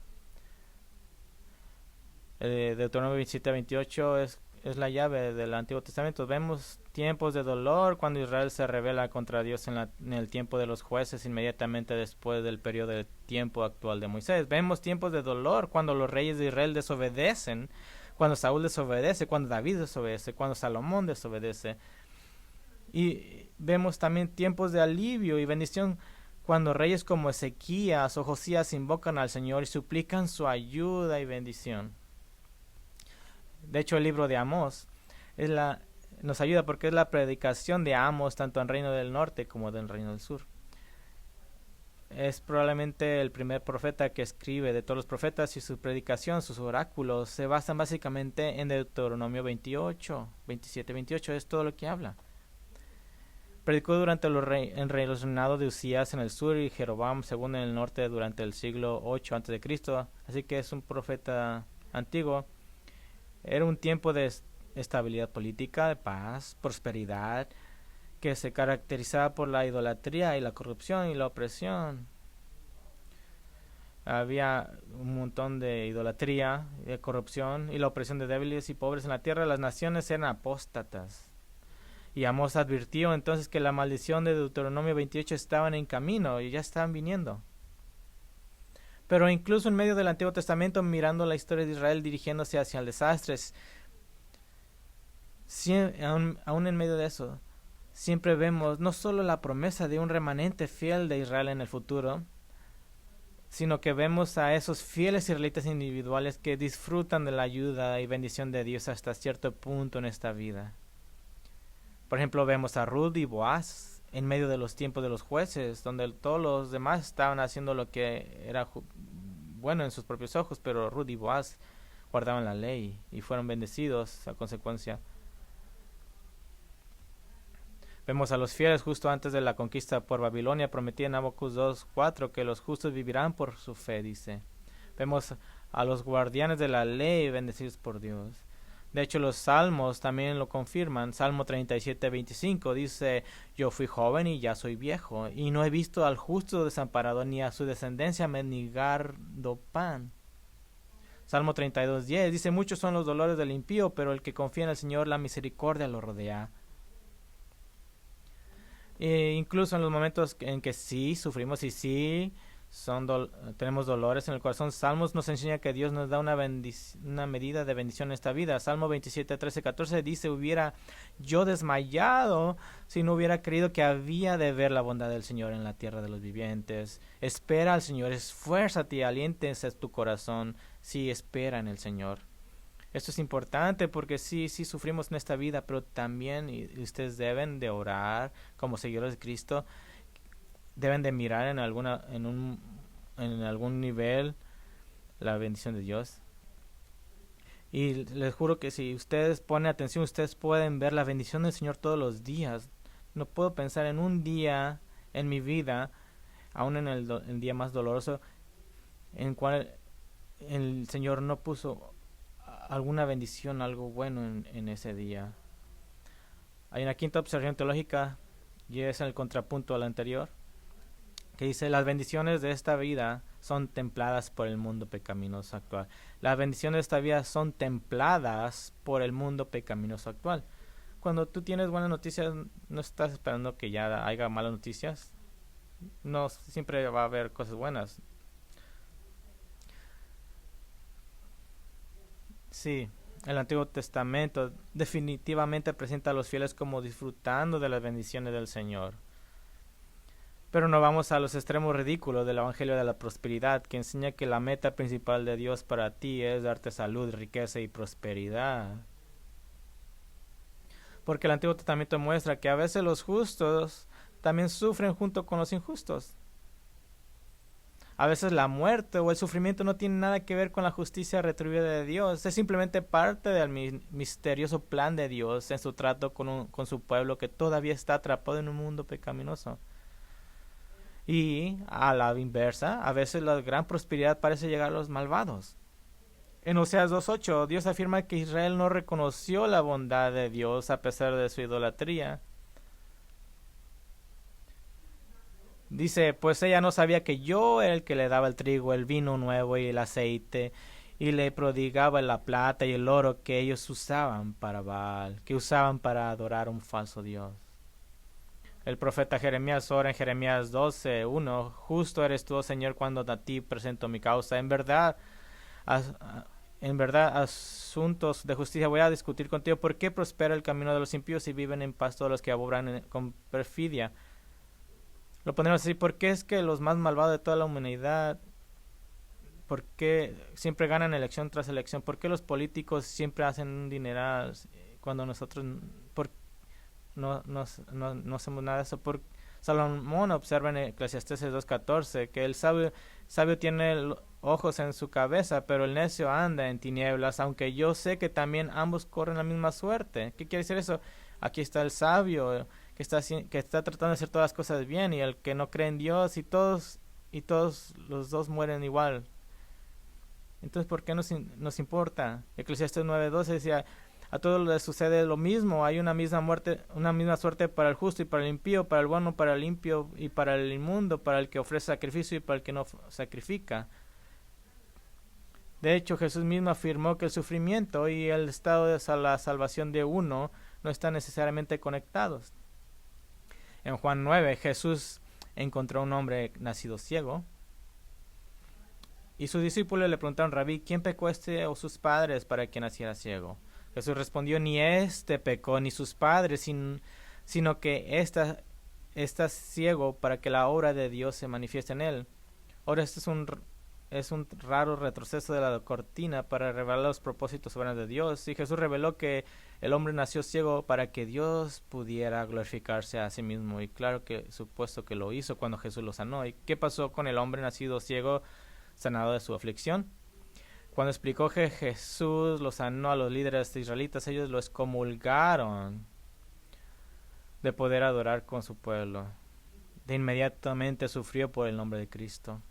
Deuteronomio 27 al 28 es la llave del Antiguo Testamento. Vemos tiempos de dolor cuando Israel se rebela contra Dios en el tiempo de los jueces, inmediatamente después del periodo de tiempo actual de Moisés. Vemos tiempos de dolor cuando los reyes de Israel desobedecen, cuando Saúl desobedece, cuando David desobedece, cuando Salomón desobedece. Y vemos también tiempos de alivio y bendición cuando reyes como Ezequías o Josías invocan al Señor y suplican su ayuda y bendición. De hecho, el libro de Amós nos ayuda porque es la predicación de Amós tanto en el Reino del Norte como en el Reino del Sur. Es probablemente el primer profeta que escribe de todos los profetas, y su predicación, sus oráculos, se basan básicamente en Deuteronomio 28, 27, 28. Es todo lo que habla. Predicó durante el reinado de Usías en el sur y Jeroboam II en el norte durante el siglo 8 a.C., así que es un profeta antiguo. Era un tiempo de estabilidad política, de paz, prosperidad, que se caracterizaba por la idolatría y la corrupción y la opresión. Había un montón de idolatría, de corrupción y la opresión de débiles y pobres en la tierra. Las naciones eran apóstatas. Y Amós advirtió entonces que la maldición de Deuteronomio 28 estaban en camino y ya estaban viniendo. Pero incluso en medio del Antiguo Testamento, mirando la historia de Israel dirigiéndose hacia el desastre, aún en medio de eso, siempre vemos no solo la promesa de un remanente fiel de Israel en el futuro, sino que vemos a esos fieles israelitas individuales que disfrutan de la ayuda y bendición de Dios hasta cierto punto en esta vida. Por ejemplo, vemos a Ruth y Boaz en medio de los tiempos de los jueces, donde todos los demás estaban haciendo lo que era bueno en sus propios ojos, pero Ruth y Boaz guardaban la ley y fueron bendecidos a consecuencia. Vemos a los fieles justo antes de la conquista por Babilonia, prometía en Habacuc 2:4 que los justos vivirán por su fe, dice. Vemos a los guardianes de la ley bendecidos por Dios. De hecho, los salmos también lo confirman. Salmo 37:25 dice: yo fui joven y ya soy viejo, y no he visto al justo desamparado ni a su descendencia mendigando pan. Salmo 32:10 dice: muchos son los dolores del impío, pero el que confía en el Señor, la misericordia lo rodea. Incluso en los momentos en que sí sufrimos y sí tenemos dolores en el corazón, Salmos nos enseña que Dios nos da una medida de bendición en esta vida. Salmo 27, 13, 14 dice: hubiera yo desmayado si no hubiera creído que había de ver la bondad del Señor en la tierra de los vivientes. Espera al Señor, esfuérzate y aliéntese tu corazón. Sí, espera en el Señor. Esto es importante porque sí sufrimos en esta vida, pero también ustedes deben de orar como seguidores de Cristo. Deben de mirar en algún nivel la bendición de Dios. Y les juro que si ustedes ponen atención, ustedes pueden ver la bendición del Señor todos los días. No puedo pensar en un día en mi vida, aún en el día más doloroso, en cual el Señor no puso alguna bendición, algo bueno en ese día. Hay una quinta observación teológica, y es el contrapunto a la anterior. que dice, las bendiciones de esta vida son templadas por el mundo pecaminoso actual. Las bendiciones de esta vida son templadas por el mundo pecaminoso actual. Cuando tú tienes buenas noticias, no estás esperando que ya haya malas noticias. No, siempre va a haber cosas buenas. Sí, el Antiguo Testamento definitivamente presenta a los fieles como disfrutando de las bendiciones del Señor. Pero no vamos a los extremos ridículos del Evangelio de la Prosperidad, que enseña que la meta principal de Dios para ti es darte salud, riqueza y prosperidad. Porque el Antiguo Testamento muestra que a veces los justos también sufren junto con los injustos. A veces la muerte o el sufrimiento no tiene nada que ver con la justicia retribuida de Dios. Es simplemente parte del misterioso plan de Dios en su trato con su pueblo que todavía está atrapado en un mundo pecaminoso. Y a la inversa, a veces la gran prosperidad parece llegar a los malvados. En Oseas 2.8, Dios afirma que Israel no reconoció la bondad de Dios a pesar de su idolatría. Dice, pues ella no sabía que yo era el que le daba el trigo, el vino nuevo y el aceite, y le prodigaba la plata y el oro que ellos usaban para Baal, que usaban para adorar a un falso Dios. El profeta Jeremías ora en Jeremías 12.1, justo eres tú, oh Señor, cuando a ti presento mi causa. En verdad, asuntos de justicia voy a discutir contigo. ¿Por qué prospera el camino de los impíos y viven en paz todos los que obran con perfidia? Lo ponemos así, ¿por qué es que los más malvados de toda la humanidad, por qué siempre ganan elección tras elección? ¿Por qué los políticos siempre hacen un dineral cuando nosotros no hacemos nada de eso? Salomón observa en Eclesiastés 2.14 que el sabio tiene ojos en su cabeza, pero el necio anda en tinieblas, aunque yo sé que también ambos corren la misma suerte. ¿Qué quiere decir eso? Aquí está el sabio que está tratando de hacer todas las cosas bien, y el que no cree en Dios, y todos los dos mueren igual. Entonces, ¿por qué nos importa? Eclesiastés 9.12 decía, a todos les sucede lo mismo, hay una misma muerte, una misma suerte para el justo y para el impío, para el bueno, para el limpio y para el inmundo, para el que ofrece sacrificio y para el que no sacrifica. De hecho, Jesús mismo afirmó que el sufrimiento y el estado de la salvación de uno no están necesariamente conectados. En Juan 9, Jesús encontró a un hombre nacido ciego, y sus discípulos le preguntaron, Rabí, ¿quién pecó, este o sus padres, para que naciera ciego? Jesús respondió, ni este pecó ni sus padres, sino que está ciego para que la obra de Dios se manifieste en él. Ahora, este es un raro retroceso de la cortina para revelar los propósitos soberanos de Dios. Y Jesús reveló que el hombre nació ciego para que Dios pudiera glorificarse a sí mismo. Y claro que supuesto que lo hizo cuando Jesús lo sanó. ¿Y qué pasó con el hombre nacido ciego, sanado de su aflicción? Cuando explicó que Jesús lo sanó a los líderes israelitas, ellos lo excomulgaron de poder adorar con su pueblo. De inmediatamente sufrió por el nombre de Cristo.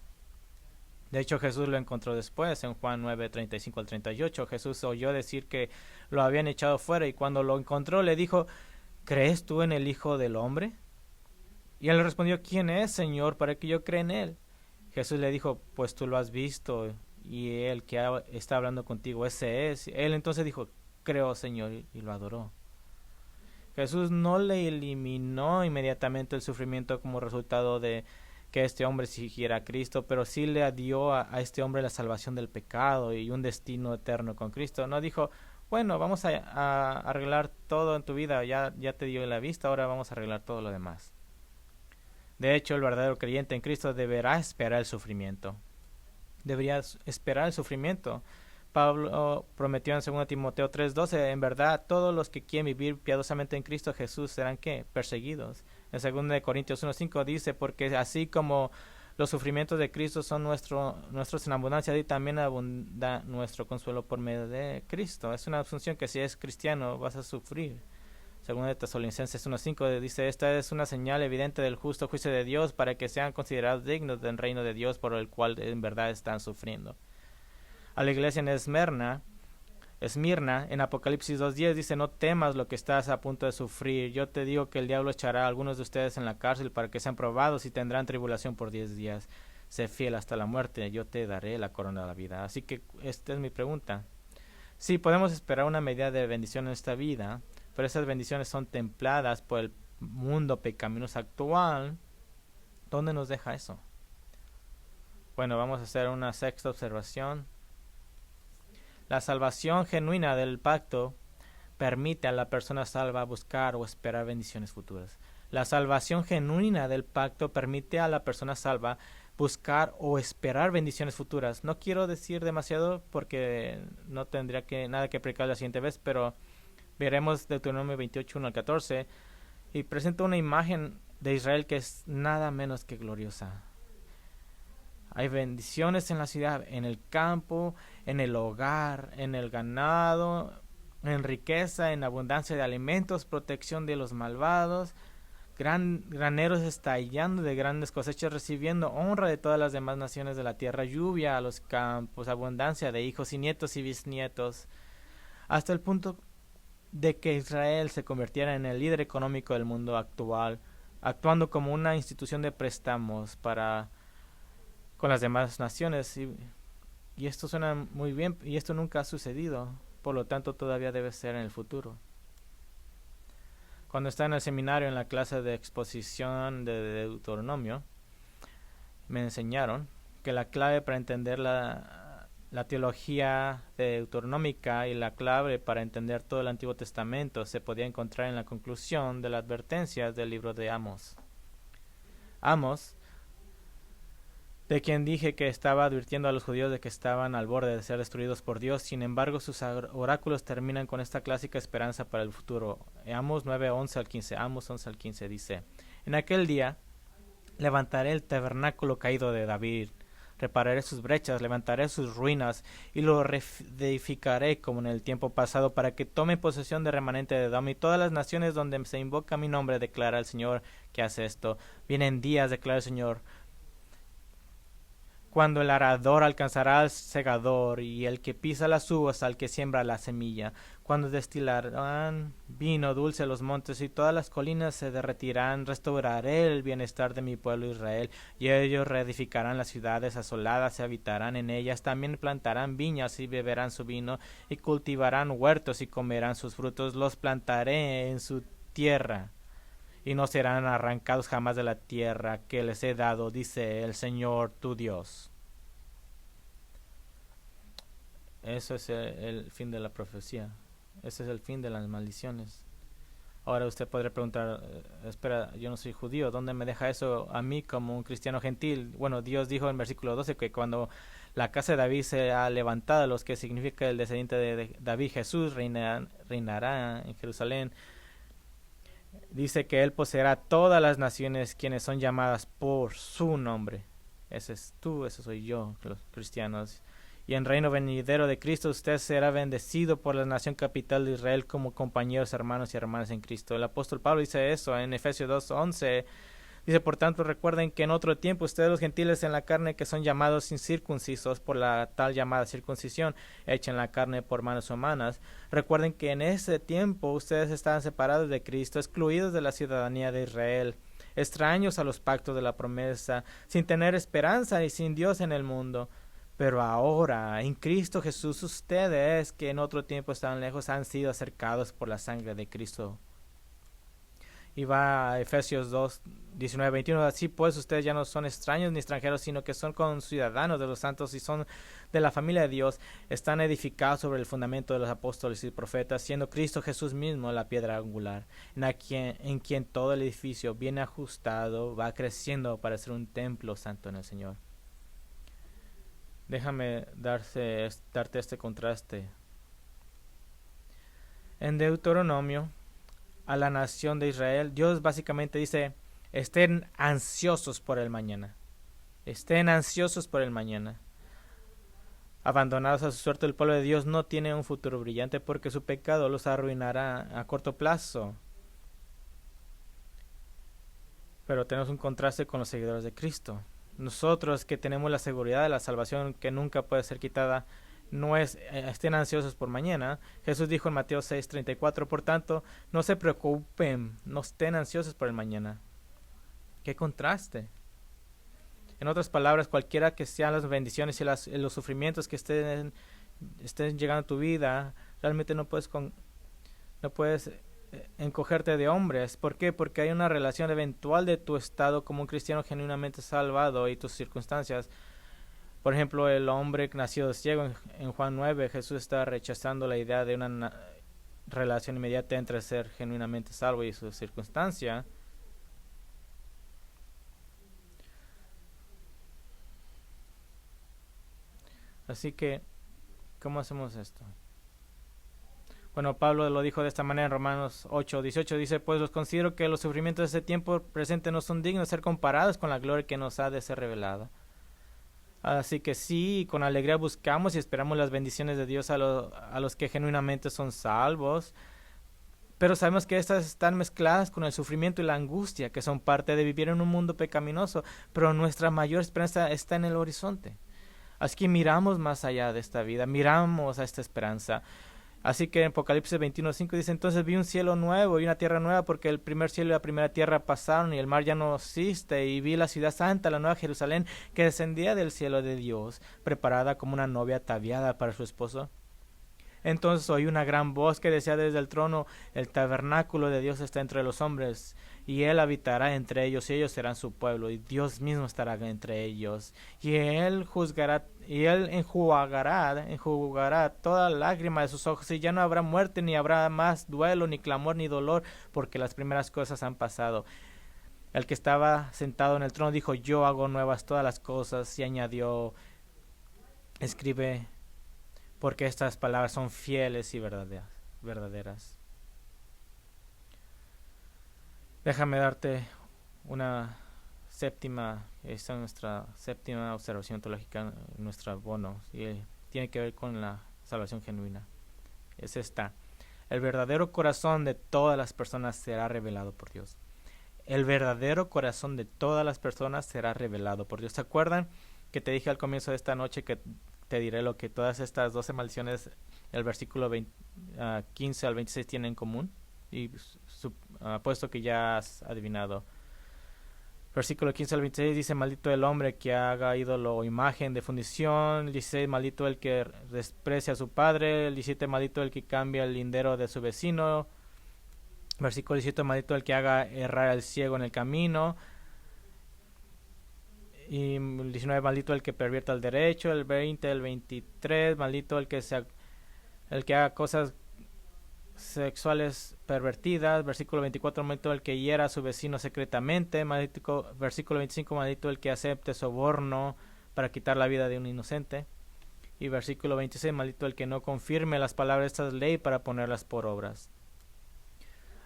De hecho, Jesús lo encontró después, en Juan 9:35 al 38. Jesús oyó decir que lo habían echado fuera, y cuando lo encontró le dijo, ¿crees tú en el Hijo del Hombre? Y él le respondió, ¿quién es, Señor, para que yo crea en él? Jesús le dijo, pues tú lo has visto, y el que está hablando contigo, ese es. Él entonces dijo, creo, Señor, y lo adoró. Jesús no le eliminó inmediatamente el sufrimiento como resultado de que este hombre siguiera a Cristo, pero sí le dio a este hombre la salvación del pecado y un destino eterno con Cristo. No dijo, bueno, vamos a arreglar todo en tu vida, ya te dio la vista, ahora vamos a arreglar todo lo demás. De hecho, el verdadero creyente en Cristo deberá esperar el sufrimiento. Debería esperar el sufrimiento. Pablo prometió en 2 Timoteo 3:12, en verdad, todos los que quieren vivir piadosamente en Cristo Jesús serán, ¿qué? Perseguidos. En 2 Corintios 1:5 dice, porque así como los sufrimientos de Cristo son nuestros en abundancia, y también abunda nuestro consuelo por medio de Cristo. Es una asunción que si eres cristiano vas a sufrir. 2 Tesalonicenses 1:5 dice, esta es una señal evidente del justo juicio de Dios, para que sean considerados dignos del reino de Dios por el cual en verdad están sufriendo. A la iglesia en Esmirna, Esmirna, en Apocalipsis 2:10 dice: no temas lo que estás a punto de sufrir. Yo te digo que el diablo echará a algunos de ustedes en la cárcel para que sean probados y tendrán tribulación por 10 días. Sé fiel hasta la muerte, yo te daré la corona de la vida. Así que esta es mi pregunta. Sí, podemos esperar una medida de bendición en esta vida, pero esas bendiciones son templadas por el mundo pecaminoso actual. ¿Dónde nos deja eso? Bueno, vamos a hacer una sexta observación. La salvación genuina del pacto permite a la persona salva buscar o esperar bendiciones futuras. La salvación genuina del pacto permite a la persona salva buscar o esperar bendiciones futuras. No quiero decir demasiado porque no tendría nada que predicar la siguiente vez, pero veremos Deuteronomio 28, 1 al 14 y presenta una imagen de Israel que es nada menos que gloriosa. Hay bendiciones en la ciudad, en el campo, en el hogar, en el ganado, en riqueza, en abundancia de alimentos, protección de los malvados, graneros estallando de grandes cosechas, recibiendo honra de todas las demás naciones de la tierra, lluvia a los campos, abundancia de hijos y nietos y bisnietos, hasta el punto de que Israel se convirtiera en el líder económico del mundo actual, actuando como una institución de préstamos con las demás naciones. Y esto suena muy bien, y esto nunca ha sucedido, por lo tanto todavía debe ser en el futuro. Cuando estaba en el seminario, en la clase de exposición de Deuteronomio, me enseñaron que la clave para entender la teología deuteronómica y la clave para entender todo el Antiguo Testamento se podía encontrar en la conclusión de las advertencias del libro de Amos. Amos, de quien dije que estaba advirtiendo a los judíos de que estaban al borde de ser destruidos por Dios. Sin embargo, sus oráculos terminan con esta clásica esperanza para el futuro. Amos 9, 11 al 15. Amos 11 al 15 dice: en aquel día levantaré el tabernáculo caído de David, repararé sus brechas, levantaré sus ruinas y lo reedificaré como en el tiempo pasado, para que tome posesión de remanente de Edom y todas las naciones donde se invoca mi nombre, declara el Señor que hace esto. Vienen días, declara el Señor, cuando el arador alcanzará al segador y el que pisa las uvas al que siembra la semilla, cuando destilarán vino dulce los montes y todas las colinas se derretirán, restauraré el bienestar de mi pueblo Israel, y ellos reedificarán las ciudades asoladas y habitarán en ellas, también plantarán viñas y beberán su vino, y cultivarán huertos y comerán sus frutos, los plantaré en su tierra, y no serán arrancados jamás de la tierra que les he dado, dice el Señor tu Dios. Eso es el fin de la profecía. Ese es el fin de las maldiciones. Ahora usted podría preguntar, espera, yo no soy judío, ¿dónde me deja eso a mí como un cristiano gentil? Bueno, Dios dijo en versículo 12 que cuando la casa de David sea levantada, los que significa el descendiente de David, Jesús, reinará en Jerusalén. Dice que él poseerá todas las naciones quienes son llamadas por su nombre. Ese es tú, ese soy yo, los cristianos. Y en reino venidero de Cristo usted será bendecido por la nación capital de Israel como compañeros, hermanos y hermanas en Cristo. El apóstol Pablo dice eso en Efesios 2:11. Dice: por tanto, recuerden que en otro tiempo ustedes, los gentiles en la carne, que son llamados incircuncisos por la tal llamada circuncisión hecha en la carne por manos humanas, recuerden que en ese tiempo ustedes estaban separados de Cristo, excluidos de la ciudadanía de Israel, extraños a los pactos de la promesa, sin tener esperanza y sin Dios en el mundo. Pero ahora, en Cristo Jesús, ustedes, que en otro tiempo estaban lejos, han sido acercados por la sangre de Cristo. Y va a Efesios 2, 19, 21. Así pues, ustedes ya no son extraños ni extranjeros, sino que son conciudadanos de los santos y son de la familia de Dios. Están edificados sobre el fundamento de los apóstoles y profetas, siendo Cristo Jesús mismo la piedra angular, en quien todo el edificio bien ajustado va creciendo para ser un templo santo en el Señor. Déjame darte este contraste. En Deuteronomio, a la nación de Israel, Dios básicamente dice: estén ansiosos por el mañana. Estén ansiosos por el mañana. Abandonados a su suerte, el pueblo de Dios no tiene un futuro brillante porque su pecado los arruinará a corto plazo. Pero tenemos un contraste con los seguidores de Cristo. Nosotros, que tenemos la seguridad de la salvación que nunca puede ser quitada, no estén ansiosos por mañana. Jesús dijo en Mateo 6:34, por tanto, no se preocupen, no estén ansiosos por el mañana. ¡Qué contraste! En otras palabras, cualquiera que sean las bendiciones y los sufrimientos que estén llegando a tu vida, realmente no puedes encogerte de hombres. ¿Por qué? Porque hay una relación eventual de tu estado como un cristiano genuinamente salvado y tus circunstancias. Por ejemplo, el hombre nacido ciego en Juan 9, Jesús está rechazando la idea de una relación inmediata entre ser genuinamente salvo y su circunstancia. Así que, ¿cómo hacemos esto? Bueno, Pablo lo dijo de esta manera en Romanos 8:18, dice, pues los considero que los sufrimientos de este tiempo presente no son dignos de ser comparados con la gloria que nos ha de ser revelada. Así que sí, con alegría buscamos y esperamos las bendiciones de Dios a los que genuinamente son salvos, pero sabemos que estas están mezcladas con el sufrimiento y la angustia, que son parte de vivir en un mundo pecaminoso, pero nuestra mayor esperanza está en el horizonte. Así que miramos más allá de esta vida, miramos a esta esperanza. Así que en Apocalipsis 21:5 dice, entonces vi un cielo nuevo y una tierra nueva, porque el primer cielo y la primera tierra pasaron y el mar ya no existe, y vi la ciudad santa, la nueva Jerusalén, que descendía del cielo de Dios, preparada como una novia ataviada para su esposo. Entonces oí una gran voz que decía desde el trono, el tabernáculo de Dios está entre los hombres, y Él habitará entre ellos, y ellos serán su pueblo, y Dios mismo estará entre ellos, y Él enjugará toda lágrima de sus ojos, y ya no habrá muerte, ni habrá más duelo, ni clamor, ni dolor, porque las primeras cosas han pasado. El que estaba sentado en el trono dijo, yo hago nuevas todas las cosas, y añadió, escribe, porque estas palabras son fieles y verdaderas. Déjame darte esta es nuestra séptima observación teológica, nuestro bono, y tiene que ver con la salvación genuina. Es esta: el verdadero corazón de todas las personas será revelado por Dios. El verdadero corazón de todas las personas será revelado por Dios. ¿Se acuerdan que te dije al comienzo de esta noche que te diré lo que todas estas 12 maldiciones, el versículo 15 al 26 tienen en común? Y puesto que ya has adivinado. Versículo 15 al 26 dice, maldito el hombre que haga ídolo o imagen de fundición. El 16, maldito el que desprecia a su padre. El 17, maldito el que cambia el lindero de su vecino. Versículo 17, maldito el que haga errar al ciego en el camino. Y el 19, maldito el que pervierta el derecho. El 20, el 23, maldito el que haga cosas sexuales pervertidas. Versículo 24, maldito el que hiera a su vecino secretamente. Versículo 25, maldito el que acepte soborno para quitar la vida de un inocente. Y versículo 26, maldito el que no confirme las palabras de esta ley para ponerlas por obras.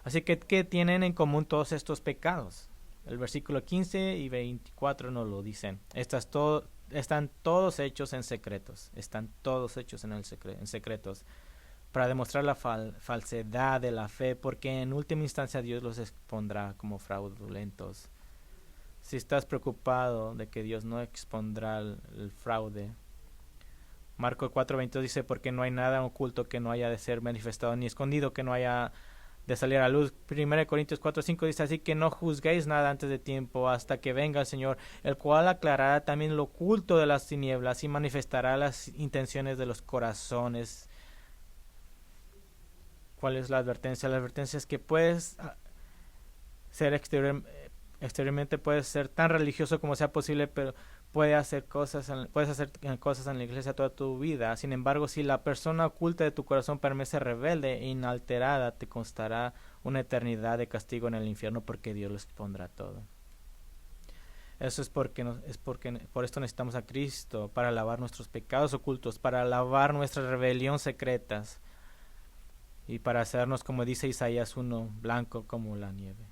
Así que, ¿qué tienen en común todos estos pecados? El versículo 15 y 24 nos lo dicen. Están todos hechos en secretos. Están todos hechos en secretos, para demostrar la falsedad de la fe, porque en última instancia Dios los expondrá como fraudulentos. Si estás preocupado de que Dios no expondrá el fraude, Marcos 4:22 dice, porque no hay nada oculto que no haya de ser manifestado, ni escondido que no haya de salir a luz. 1 Corintios 4:5 dice, así que no juzguéis nada antes de tiempo, hasta que venga el Señor, el cual aclarará también lo oculto de las tinieblas y manifestará las intenciones de los corazones. ¿Cuál es la advertencia? La advertencia es que puedes ser exteriormente puedes ser tan religioso como sea posible, pero puedes hacer cosas en la iglesia toda tu vida. Sin embargo, si la persona oculta de tu corazón permanece rebelde e inalterada, te constará una eternidad de castigo en el infierno, porque Dios lo expondrá todo. Eso es porque por esto necesitamos a Cristo, para lavar nuestros pecados ocultos, para lavar nuestra rebelión secretas, y para hacernos, como dice Isaías 1, blanco como la nieve.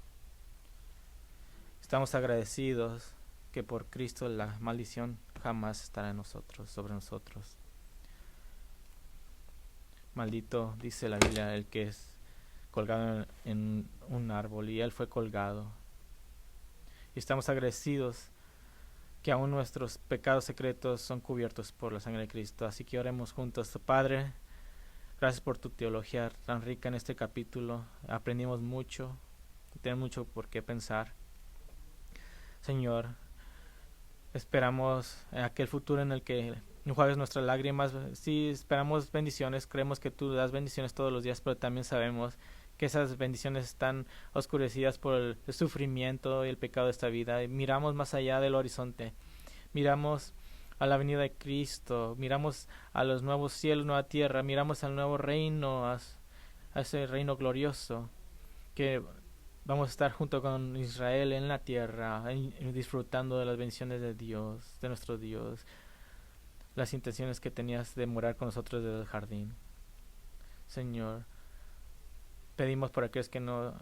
Estamos agradecidos que por Cristo la maldición jamás estará sobre nosotros. Maldito, dice la Biblia, el que es colgado en un árbol, y Él fue colgado. Y estamos agradecidos que aún nuestros pecados secretos son cubiertos por la sangre de Cristo. Así que oremos juntos. Padre, gracias por tu teología tan rica en este capítulo. Aprendimos mucho, tenemos mucho por qué pensar. Señor, esperamos aquel futuro en el que enjuagues nuestras lágrimas. Sí, esperamos bendiciones, creemos que tú das bendiciones todos los días, pero también sabemos que esas bendiciones están oscurecidas por el sufrimiento y el pecado de esta vida. Y miramos más allá del horizonte, miramos a la venida de Cristo, miramos a los nuevos cielos, nueva tierra, miramos al nuevo reino, a ese reino glorioso, que vamos a estar junto con Israel en la tierra, disfrutando de las bendiciones de Dios, de nuestro Dios, las intenciones que tenías de morar con nosotros desde el jardín. Señor, pedimos por aquellos que no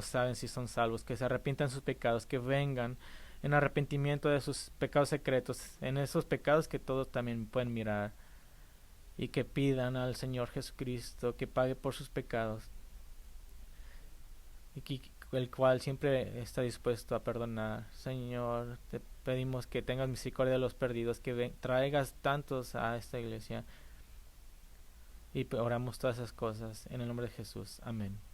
saben si son salvos, que se arrepientan de sus pecados, que vengan en arrepentimiento de sus pecados secretos, en esos pecados que todos también pueden mirar, y que pidan al Señor Jesucristo que pague por sus pecados, y que el cual siempre está dispuesto a perdonar. Señor, te pedimos que tengas misericordia de los perdidos, que traigas tantos a esta iglesia, y oramos todas esas cosas en el nombre de Jesús. Amén.